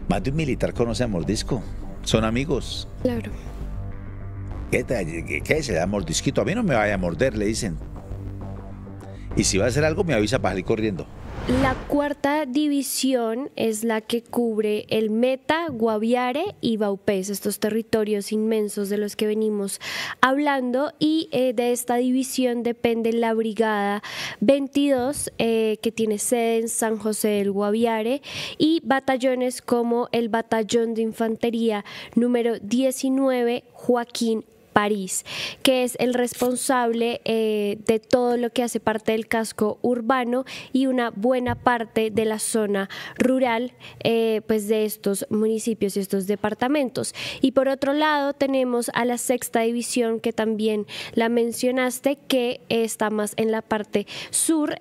Más de un militar conoce a Mordisco. Son amigos. Claro. ¿Qué se da mordisquito? A mí no me vaya a morder, le dicen. Y si va a hacer algo, me avisa para salir corriendo. La cuarta división es la que cubre el Meta, Guaviare y Vaupés, estos territorios inmensos de los que venimos hablando, y de esta división depende la Brigada 22, que tiene sede en San José del Guaviare, y batallones como el Batallón de Infantería número 19 Joaquín París, que es el responsable de todo lo que hace parte del casco urbano y una buena parte de la zona rural, pues de estos municipios y estos departamentos. Y por otro lado tenemos a la sexta división, que también la mencionaste, que está más en la parte sur,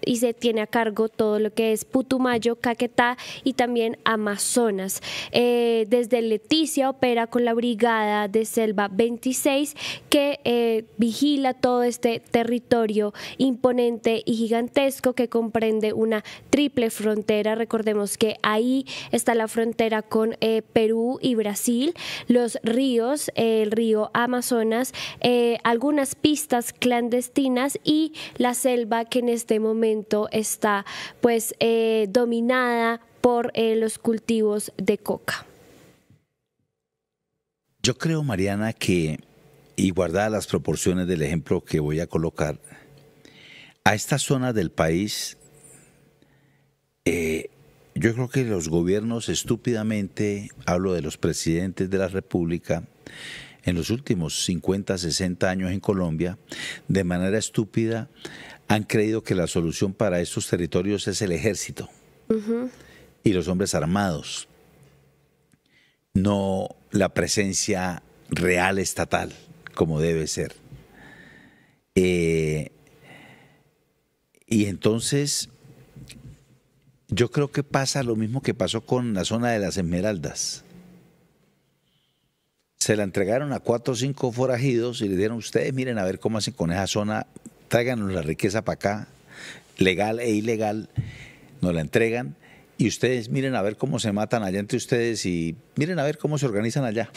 y se tiene a cargo todo lo que es Putumayo, Caquetá y también Amazonas. Desde Leticia opera con la Brigada de Selva 26, que vigila todo este territorio imponente y gigantesco que comprende una triple frontera. Recordemos que ahí está la frontera con Perú y Brasil, los ríos, el río Amazonas, algunas pistas clandestinas y la selva, que en este momento está pues dominada por los cultivos de coca. Yo creo, Mariana, que, y guardadas las proporciones del ejemplo que voy a colocar, a esta zona del país, yo creo que los gobiernos estúpidamente, hablo de los presidentes de la República, en los últimos 50, 60 años en Colombia, de manera estúpida, han creído que la solución para estos territorios es el ejército y los hombres armados, no la presencia real estatal, como debe ser. Y entonces, yo creo que pasa lo mismo que pasó con la zona de las Esmeraldas. Se la entregaron a 4 o 5 forajidos y le dijeron: ustedes miren a ver cómo hacen con esa zona, tráiganos la riqueza para acá, legal e ilegal, nos la entregan, y ustedes miren a ver cómo se matan allá entre ustedes y miren a ver cómo se organizan allá.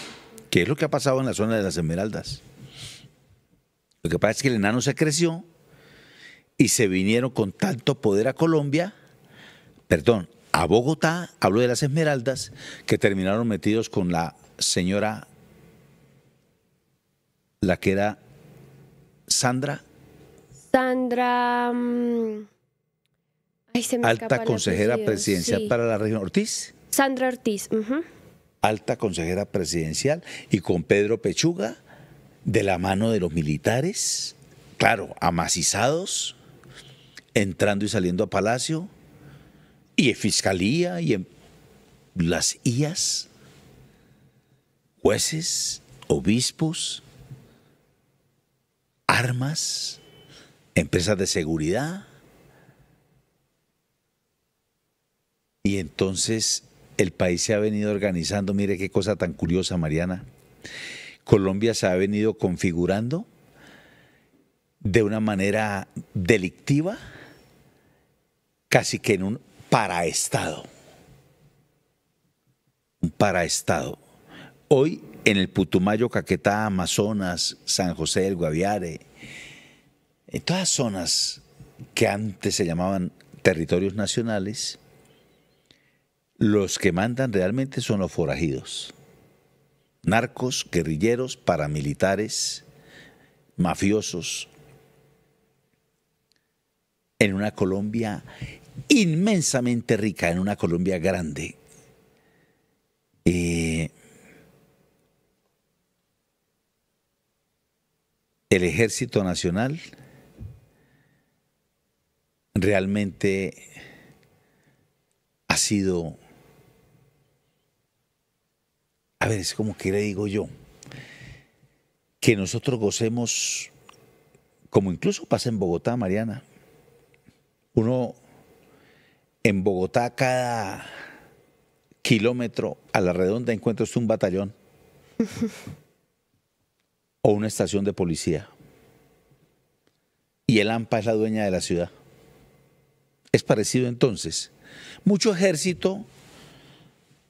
¿Qué es lo que ha pasado en la zona de las Esmeraldas? Lo que pasa es que el enano se creció y se vinieron con tanto poder a Colombia, perdón, a Bogotá, hablo de las Esmeraldas, que terminaron metidos con la señora, la que era Sandra, Ay, se me escapa alta el consejera apellido. presidencial Sí. para la región. Ortiz, Sandra Ortiz. alta consejera presidencial, y con Pedro Pechuga, de la mano de los militares, claro, amacizados, entrando y saliendo a Palacio, y en Fiscalía, y en las IAS, jueces, obispos, armas, empresas de seguridad. Y entonces el país se ha venido organizando. Mire qué cosa tan curiosa, Mariana. Colombia se ha venido configurando de una manera delictiva, casi que en un paraestado. Un paraestado. Hoy en el Putumayo, Caquetá, Amazonas, San José del Guaviare, en todas zonas que antes se llamaban territorios nacionales, los que mandan realmente son los forajidos. Narcos, guerrilleros, paramilitares, mafiosos, en una Colombia inmensamente rica, en una Colombia grande. El Ejército Nacional realmente ha sido, a ver, es como que le digo yo, que nosotros gocemos, como incluso pasa en Bogotá, Mariana. Uno en Bogotá, cada kilómetro a la redonda encuentra usted un batallón o una estación de policía. Y el AMPA es la dueña de la ciudad. Es parecido entonces. Mucho ejército,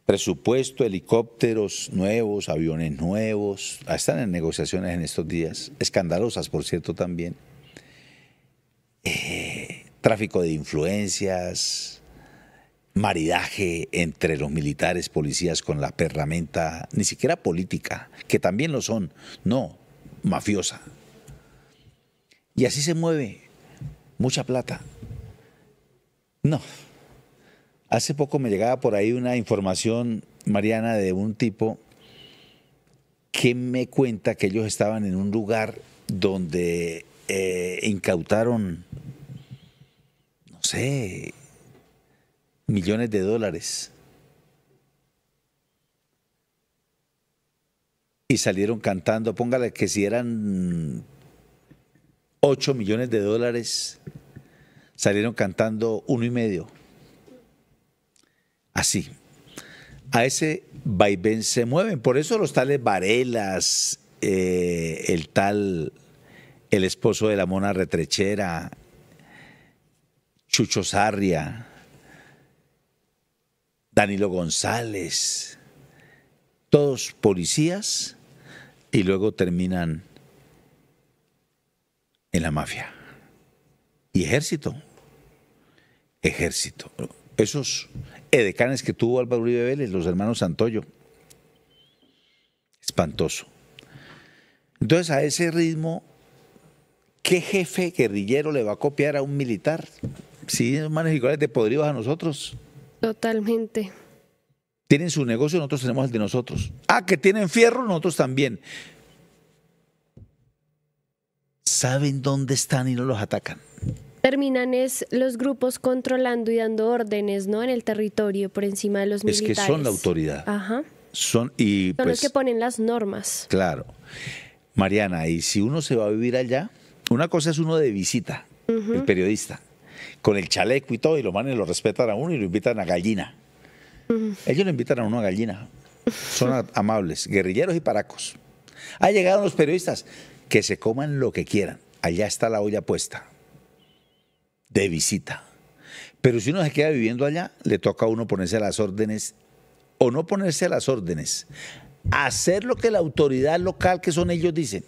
presupuesto, helicópteros nuevos, aviones nuevos, están en negociaciones en estos días, escandalosas por cierto también. Tráfico de influencias, maridaje entre los militares, policías con la ferramenta, ni siquiera política, que también lo son, no, mafiosa. Y así se mueve mucha plata. No. Hace poco me llegaba por ahí una información, Mariana, de un tipo que me cuenta que ellos estaban en un lugar donde incautaron, no sé, millones de dólares. Y salieron cantando, póngale que si eran 8 millones de dólares, salieron cantando 1,5. Así, a ese vaivén se mueven. Por eso los tales Varelas, el esposo de la Mona Retrechera, Chucho Sarria, Danilo González, todos policías y luego terminan en la mafia. Y ejército. Esos edecanes que tuvo Álvaro Uribe Vélez, los hermanos Santoyo. Espantoso. Entonces, a ese ritmo, ¿qué jefe guerrillero le va a copiar a un militar? Si esos manes iguales de podridos a nosotros. Totalmente. Tienen su negocio, nosotros tenemos el de nosotros. Ah, que tienen fierro, nosotros también. Saben dónde están y no los atacan. Terminan los grupos controlando y dando órdenes, ¿no? En el territorio por encima de los militares. Es que son la autoridad. Ajá. Son los que ponen las normas. Claro. Mariana, y si uno se va a vivir allá, una cosa es uno de visita, el periodista, con el chaleco y todo, y los manes lo respetan a uno y lo invitan a gallina. Ellos lo invitan a uno a gallina. Son amables, guerrilleros y paracos. Ha llegado los periodistas, que se coman lo que quieran. Allá está la olla puesta, de visita. Pero si uno se queda viviendo allá, le toca a uno ponerse a las órdenes, o no ponerse a las órdenes, hacer lo que la autoridad local, que son ellos, dicen.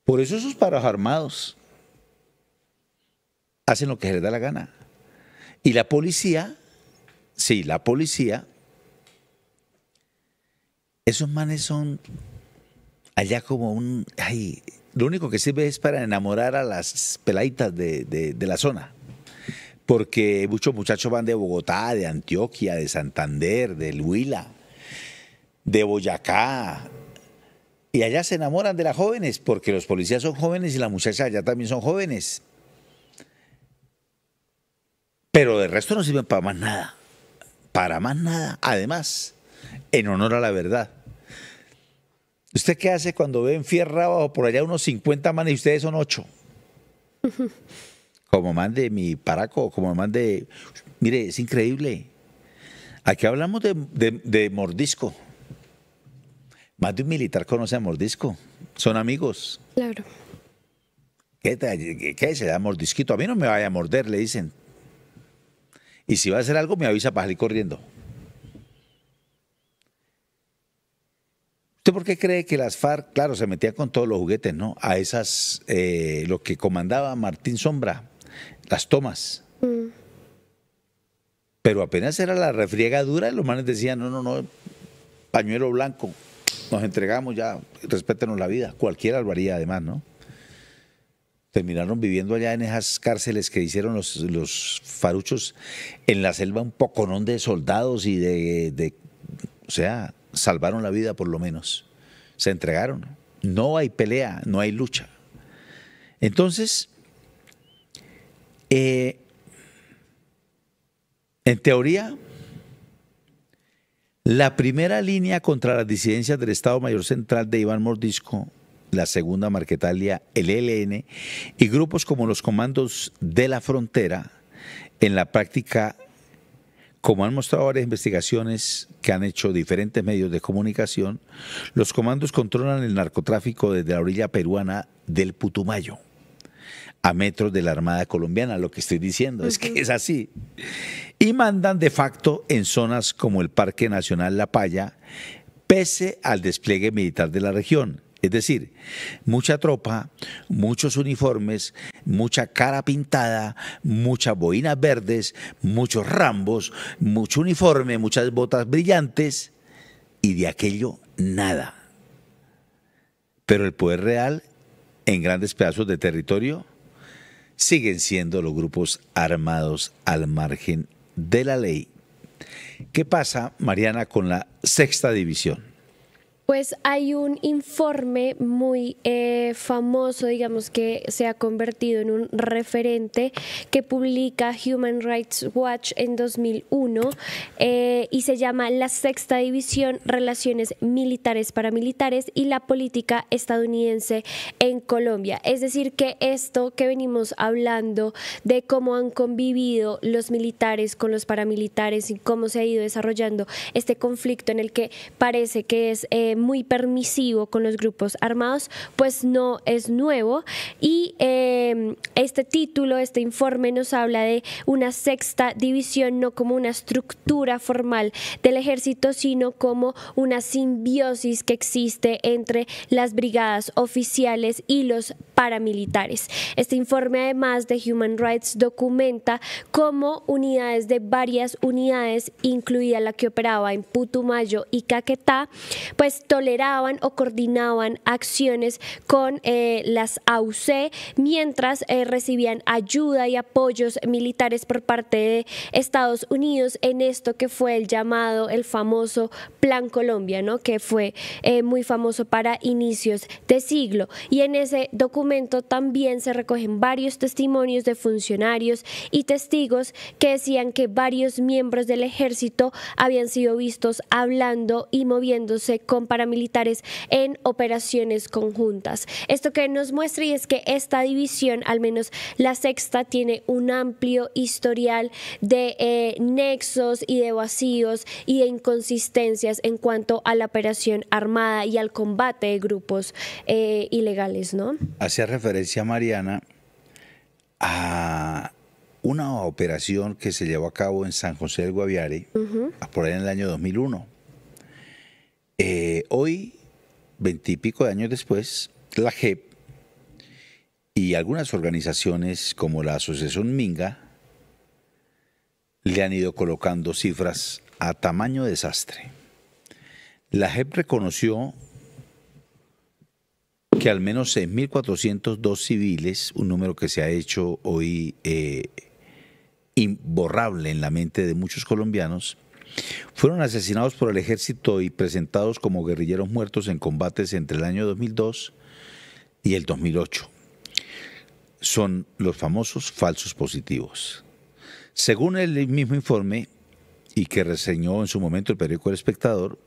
Por eso esos paros armados hacen lo que se les da la gana. Y la policía, sí, la policía, esos manes son allá como lo único que sirve es para enamorar a las peladitas de la zona. Porque muchos muchachos van de Bogotá, de Antioquia, de Santander, del Huila, de Boyacá. Y allá se enamoran de las jóvenes, porque los policías son jóvenes y las muchachas allá también son jóvenes. Pero de resto no sirven para más nada. Para más nada. Además, en honor a la verdad. ¿Usted qué hace cuando ve enfierrado por allá unos 50 manes y ustedes son 8? Como mande mi paraco, como mande... Mire, es increíble. Aquí hablamos de Mordisco. Más de un militar conoce a Mordisco. Son amigos. Claro. ¿Qué se da mordisquito? A mí no me vaya a morder, le dicen. Y si va a hacer algo, me avisa para salir corriendo. ¿Usted por qué cree que las FARC, claro, se metían con todos los juguetes, ¿no? A esas, lo que comandaba Martín Sombra, las tomas. Pero apenas era la refriega dura, los manes decían, no, pañuelo blanco, nos entregamos ya, respétenos la vida. Cualquiera lo haría además, ¿no? Terminaron viviendo allá en esas cárceles que hicieron los faruchos en la selva, un poconón de soldados y o sea, salvaron la vida por lo menos. Se entregaron. No hay pelea, no hay lucha. Entonces, en teoría, la primera línea contra las disidencias del Estado Mayor Central de Iván Mordisco, la segunda Marquetalia, el ELN y grupos como los comandos de la frontera, en la práctica, como han mostrado varias investigaciones que han hecho diferentes medios de comunicación, los comandos controlan el narcotráfico desde la orilla peruana del Putumayo a metros de la Armada colombiana, lo que estoy diciendo, es que es así. Y mandan de facto en zonas como el Parque Nacional La Paya, pese al despliegue militar de la región. Es decir, mucha tropa, muchos uniformes, mucha cara pintada, muchas boinas verdes, muchos rambos, mucho uniforme, muchas botas brillantes, y de aquello nada. Pero el poder real, en grandes pedazos de territorio, siguen siendo los grupos armados al margen de la ley. ¿Qué pasa, Mariana, con la sexta división? Pues hay un informe muy famoso, digamos que se ha convertido en un referente que publica Human Rights Watch en 2001 y se llama La Sexta División, Relaciones Militares Paramilitares y la Política Estadounidense en Colombia. Es decir, que esto que venimos hablando de cómo han convivido los militares con los paramilitares y cómo se ha ido desarrollando este conflicto en el que parece que es muy permisivo con los grupos armados, pues no es nuevo. Y este título, este informe nos habla de una sexta división no como una estructura formal del ejército, sino como una simbiosis que existe entre las brigadas oficiales y los paramilitares. Este informe, además de Human Rights, documenta cómo unidades de varias unidades, incluida la que operaba en Putumayo y Caquetá, pues toleraban o coordinaban acciones con las AUC mientras recibían ayuda y apoyos militares por parte de Estados Unidos en esto que fue el famoso Plan Colombia, ¿no? Que fue muy famoso para inicios de siglo. Y en ese documento también se recogen varios testimonios de funcionarios y testigos que decían que varios miembros del ejército habían sido vistos hablando y moviéndose con paramilitares en operaciones conjuntas. Esto que nos muestra y es que esta división, al menos la sexta, tiene un amplio historial de nexos y de vacíos y de inconsistencias en cuanto a la operación armada y al combate de grupos ilegales, ¿no? Hacía referencia, Mariana, a una operación que se llevó a cabo en San José del Guaviare, por ahí en el año 2001. Hoy, 20 y pico de años después, la JEP y algunas organizaciones como la Asociación Minga le han ido colocando cifras a tamaño desastre. La JEP reconoció que al menos 6.402 civiles, un número que se ha hecho hoy imborrable en la mente de muchos colombianos, fueron asesinados por el ejército y presentados como guerrilleros muertos en combates entre el año 2002 y el 2008. Son los famosos falsos positivos. Según el mismo informe, y que reseñó en su momento el periódico El Espectador,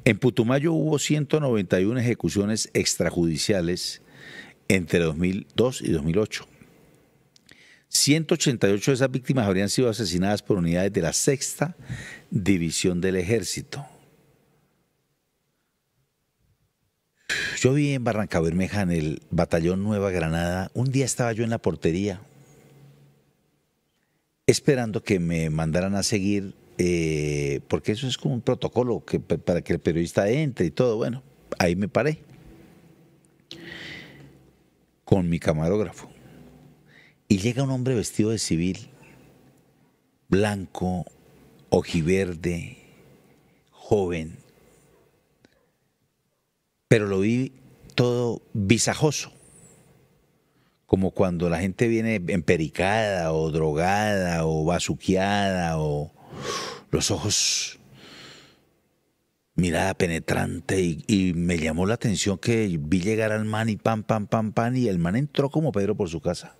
en Putumayo hubo 191 ejecuciones extrajudiciales entre 2002 y 2008. 188 de esas víctimas habrían sido asesinadas por unidades de la sexta división del ejército. Yo vi en Barrancabermeja, en el batallón Nueva Granada, un día estaba yo en la portería esperando que me mandaran a seguir, porque eso es como un protocolo para que el periodista entre y todo. Bueno, ahí me paré con mi camarógrafo. Y llega un hombre vestido de civil, blanco, ojiverde, joven, pero lo vi todo visajoso, como cuando la gente viene empericada o drogada o bazuqueada, o los ojos, mirada penetrante, y me llamó la atención que vi llegar al man y pan, y el man entró como Pedro por su casa.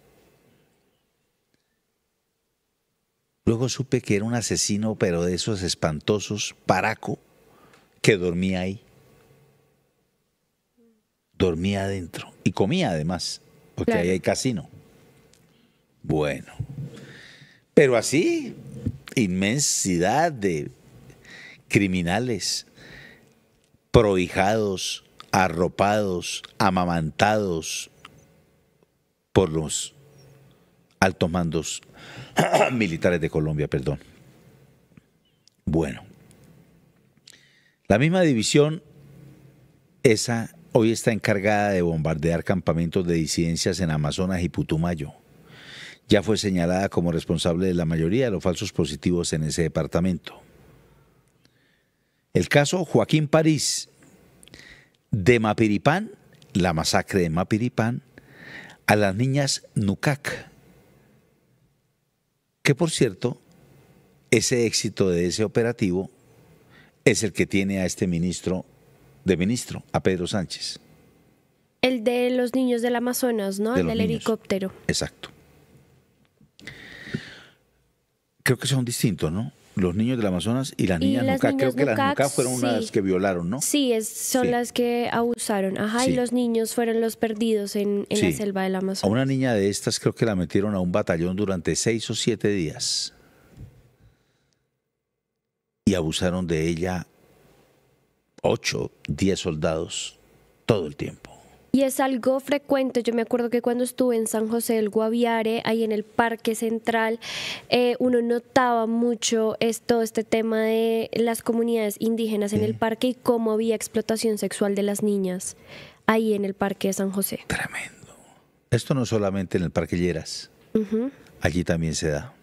Luego supe que era un asesino, pero de esos espantosos, paraco, que dormía ahí. Dormía adentro y comía además, porque claro, ahí hay casino. Bueno, pero así, inmensidad de criminales prohijados, arropados, amamantados por los altos mandos militares de Colombia, perdón. Bueno, la misma división, esa hoy está encargada de bombardear campamentos de disidencias en Amazonas y Putumayo. Ya fue señalada como responsable de la mayoría de los falsos positivos en ese departamento. El caso Joaquín París de Mapiripán, la masacre de Mapiripán, a las niñas Nucac, que por cierto, ese éxito de ese operativo es el que tiene a este ministro, a Pedro Sánchez. El de los niños del Amazonas, ¿no? El del helicóptero. Exacto. Creo que son distintos, ¿no? Los niños del Amazonas y las niñas Nucac. Creo que las Nucac fueron unas que violaron, ¿no? Sí, son las que abusaron. Ajá, y los niños fueron los perdidos en la selva del Amazonas. A una niña de estas creo que la metieron a un batallón durante 6 o 7 días. Y abusaron de ella 8, 10 soldados todo el tiempo. Y es algo frecuente. Yo me acuerdo que cuando estuve en San José del Guaviare, ahí en el Parque Central, uno notaba mucho todo este tema de las comunidades indígenas en el parque y cómo había explotación sexual de las niñas ahí en el Parque de San José. Tremendo. Esto no solamente en el Parque Lleras, allí también se da.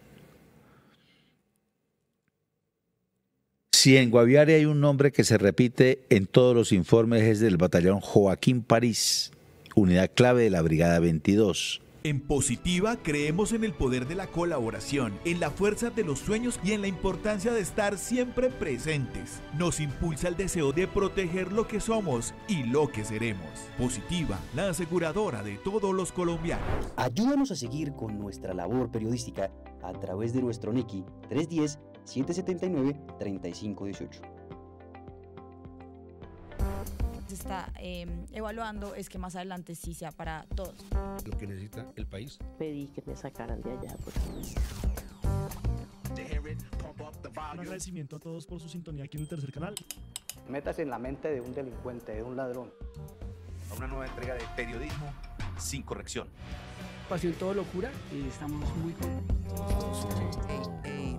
Si en Guaviare hay un nombre que se repite en todos los informes, es del batallón Joaquín París, unidad clave de la Brigada 22. En Positiva creemos en el poder de la colaboración, en la fuerza de los sueños y en la importancia de estar siempre presentes. Nos impulsa el deseo de proteger lo que somos y lo que seremos. Positiva, la aseguradora de todos los colombianos. Ayúdanos a seguir con nuestra labor periodística a través de nuestro NICI 310-779-3518. Se está evaluando es que más adelante sí sea para todos. Lo que necesita el país. Pedí que me sacaran de allá. Un agradecimiento a todos por su sintonía aquí en el tercer canal. Métase en la mente de un delincuente, de un ladrón. A una nueva entrega de periodismo sin corrección. Pasión todo locura y estamos muy contentos.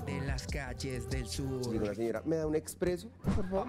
De las calles del sur. Digo, la señora, ¿me da un expreso, por favor?